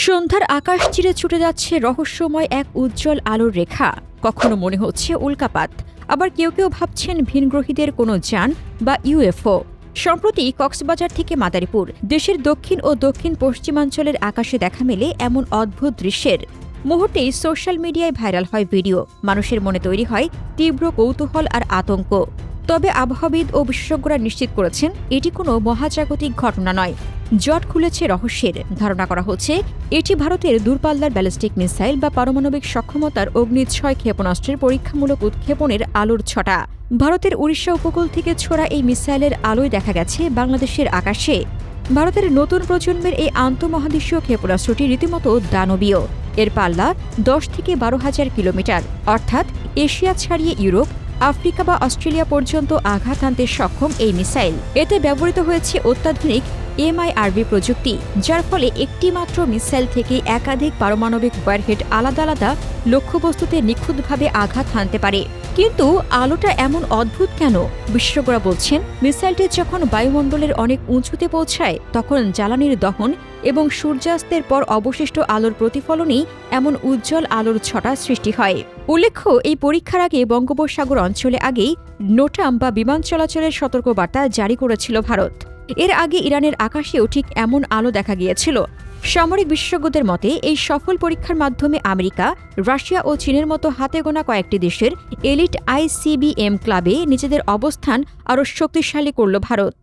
সন্ধ্যার আকাশ চিরে ছুটে যাচ্ছে রহস্যময় এক উজ্জ্বল আলোর রেখা। কখনো মনে হচ্ছে উল্কাপাত, আবার কেউ কেউ ভাবছেন ভিনগ্রহীদের কোনো যান বা ইউএফও। সম্প্রতি কক্সবাজার থেকে মাদারীপুর, দেশের দক্ষিণ ও দক্ষিণ পশ্চিমাঞ্চলের আকাশে দেখা মেলে এমন অদ্ভুত দৃশ্যের। মুহূর্তেই সোশ্যাল মিডিয়ায় ভাইরাল হয় ভিডিও, মানুষের মনে তৈরি হয় তীব্র কৌতূহল আর আতঙ্ক। তবে আবহাওয়াবিদ ও বিশেষজ্ঞরা নিশ্চিত করেছেন এটি কোনো মহাজাগতিক ঘটনা নয়। জট খুলেছে রহস্যের। ধারণা করা হচ্ছে এটি ভারতের দূরপাল্লার ব্যালিস্টিক মিসাইল বা পারমাণবিক সক্ষমতার অগ্নি-6 ক্ষেপণাস্ত্রের পরীক্ষামূলক উৎক্ষেপণের আলোর ছটা। ভারতের উড়িষ্যা উপকূল থেকে ছোড়া এই মিসাইলের আলোয় দেখা গেছে বাংলাদেশের আকাশে। ভারতের নতুন প্রজন্মের এই আন্তঃমহাদেশীয় ক্ষেপণাস্ত্রটি রীতিমতো দানবীয়। এর পাল্লা 10 থেকে 12,000 কিলোমিটার, অর্থাৎ এশিয়া ছাড়িয়ে ইউরোপ, আফ্রিকা বা অস্ট্রেলিয়া পর্যন্ত আঘাত হানতে সক্ষম এই মিসাইল। এতে ব্যবহৃত হয়েছে অত্যাধুনিক MIRV প্রযুক্তি, যার ফলে একটি মাত্র মিসাইল থেকে একাধিক পারমাণবিক ওয়ারহেড আলাদা আলাদা লক্ষ্যবস্তুতে নিখুঁতভাবে আঘাত হানতে পারে। কিন্তু আলোটা এমন অদ্ভুত কেন? বিশেষজ্ঞরা বলছেন মিসাইলটি যখন বায়ুমণ্ডলের অনেক উঁচুতে পৌঁছায় তখন জ্বালানির দহন এবং সূর্যাস্তের পর অবশিষ্ট আলোর প্রতিফলনেই এমন উজ্জ্বল আলোর ছটা সৃষ্টি হয়। উল্লেখ্য, এই পরীক্ষার আগে বঙ্গোপসাগর অঞ্চলে আগেই নোটাম বা বিমান চলাচলের সতর্কবার্তা জারি করেছিল ভারত। এর আগে ইরানের আকাশেও ঠিক এমন আলো দেখা গিয়েছিল। সামরিক বিশেষজ্ঞদের মতে এই সফল পরীক্ষার মাধ্যমে আমেরিকা, রাশিয়া ও চীনের মতো হাতে গোনা কয়েকটি দেশের এলিট ICBM ক্লাবে নিজেদের অবস্থান আরও শক্তিশালী করল ভারত।